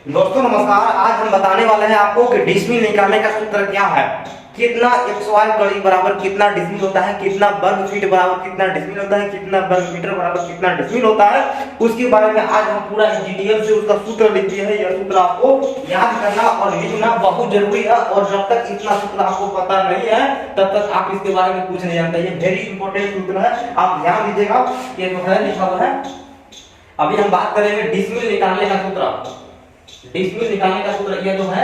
दोस्तों नमस्कार। आज हम बताने वाले हैं आपको कि डिसमिल निकालने का सूत्र क्या है। कितना XY कड़ी बराबर कितना डिसमिल होता है, कितना वर्ग फीट बराबर कितना डिसमिल होता है, कितना वर्ग मीटर बराबर कितना डिसमिल होता है, उसके बारे में आज हम पूरा डिटेल से उसका सूत्र लिख दिए हैं। यह सूत्र आपको याद करना और लिखना बहुत जरूरी है, और जब तक इतना सूत्र आपको पता नहीं है तब तक आप इसके बारे में कुछ नहीं जानते। ये वेरी इंपॉर्टेंट सूत्र है, आप ध्यान दीजिएगा। ये जो है लिखा हुआ है, अभी हम बात करेंगे डिसमिल निकालने का सूत्र। डिसमिल निकालने का सूत्र ये जो है,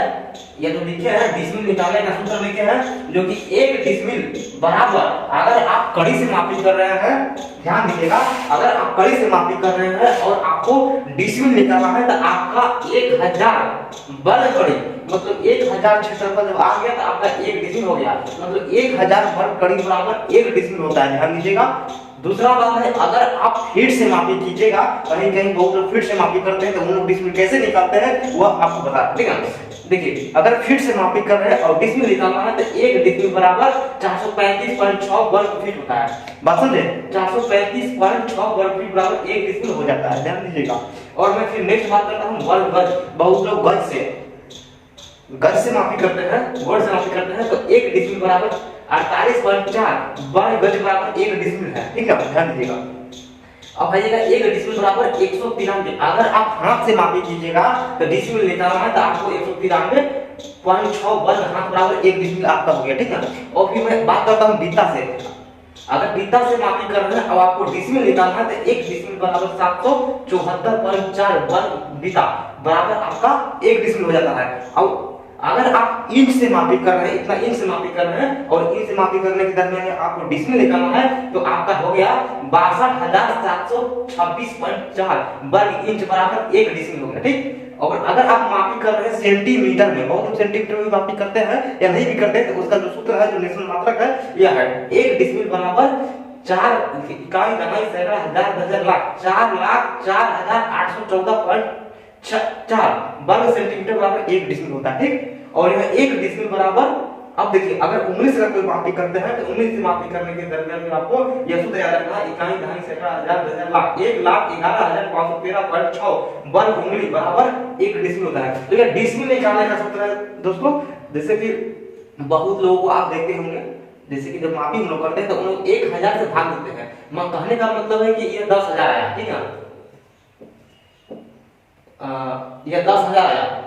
ये जो लिखे हैं डिसमिल निकालने का सूत्र लिखे हैं, जो कि एक डिसमिल बराबर, अगर आप कड़ी से मापी कर रहे हैं, ध्यान दीजिएगा, अगर आप कड़ी से मापी कर रहे हैं और आपको डिसमिल निकालना है तो आपका 1000 वर्ग कड़ी, मतलब 1000 क्षेत्रफल जब आ गया तो आपका एक डिसमिल हो गया, मतलब 1000 वर्ग कड़ी बराबर एक डिसमिल होता है। ध्यान दीजिएगा। दूसरा बात है, अगर आप फीट से मापी कीजिएगा, कहीं कहीं बहुत लोग फीट से मापी करते हैं तो उन लोग डिसमिल कैसे निकालते हैं वह आपको बता, ठीक है। देखिए, अगर फीट से मापी कर रहे हैं और डिसमिल निकालना है तो एक डिसमिल बराबर 435.6 वर्ग फीट होता है। बात समझे, 435.6 वर्ग फीट बराबर एक डिसमिल हो जाता है। ध्यान दीजिएगा। और मैं फिर नेक्स्ट बात करता हूं वर्ग गज। बहुत लोग गज से मापी करते हैं, वर्ग से मापी करते हैं, तो एक डिसमिल बराबर 48.4 वर्ग गज बराबर एक डिसमिल है, ठीक है। ध्यान दीजिएगा। अब आइएगा, एक डिसमिल बराबर 193। अगर आप हाथ से मापी कीजिएगा तो डिसमिल निकालना है तो आपको 193.6 वर्ग हाथ बराबर एक डिसमिल आपका हो गया, ठीक है। और फिर मैं बात करता हूं बीता से। अगर बीता से मापी कर रहे हैं और आपको डिसमिल निकालना है तो एक डिसमिल बराबर 774.4 वर्ग बीता बराबर आपका एक डिसमिल हो जाता है। अब अगर आप इंच से मापी कर रहे हैं, इतना इंच से मापी कर रहे हैं और इंच से मापी करने के दरमियान आपको डिसमिल निकालना है तो आपका हो गया 62,726.4 वर्ग इंच बराबर एक डिसमिल हो गया, ठीक। और अगर आप मापी कर रहे हैं सेंटीमीटर में, बहुत लोग सेंटीमीटर में मापी करते हैं या नहीं भी करते हैं, तो उसका जो सूत्र है, जो निश्चित मात्रक है, यह है एक डिसमिल बराबर 4 इकाई दहाई सैकड़ा हजार दर्जन लाख 4,04,814.4 वर्ग सेंटीमीटर बराबर एक डिसमिल होता है, ठीक। और यह एक डिसमिल बराबर, अब देखिए, अगर 19 से कोई मापी करते हैं तो 19 से मापी करने के दरमियान में आपको यह सूत्र याद रखना है, इकाई दहाई सैकड़ा हजार दर्जन लाख 1,11,513.6 वर्ग उंगली बराबर एक डिसमिल होता है। तो यह डिसमिल निकालने का सूत्र है दोस्तों। जैसे कि बहुत लोगों को आप देखते होंगे, जैसे कि जब मापी हम लोग करते हैं तो उन लोग 1000 से भाग देते हैं। मैं कहने का मतलब है कि ये 10,000 आया, ठीक है। यह 10,000 आया।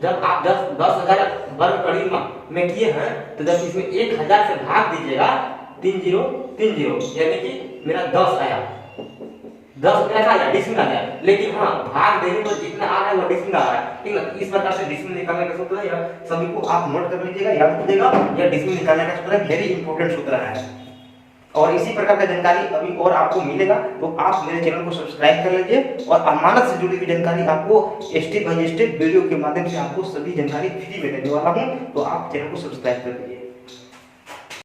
जब आप 10,000 वर्ग कड़ी में किए हैं तो जब इसमें 1000 से भाग दीजिएगा 3030, यानी कि मेरा 10 आया, 10 क्या आया, डिसमिल आ गया। लेकिन हाँ, भाग देने पर जितना आ रहा है वो डिसमिल आ रहा है, ठीक है। इस प्रकार से डिसमिल निकालने का सूत्र है, सभी को आप नोट कर लीजिएगा, याद कीजिएगा। यह डिसमिल निकालने का सूत्र वेरी इंपॉर्टेंट सूत्र है। और इसी प्रकार का जानकारी अभी और आपको मिलेगा तो आप मेरे चैनल को सब्सक्राइब कर लीजिए, और अमानत से जुड़ी हुई जानकारी आपको स्टेप बाय स्टेप वीडियो के माध्यम से आपको सभी जानकारी फ्री में देने वाला हूं, तो आप चैनल को सब्सक्राइब कर लीजिए।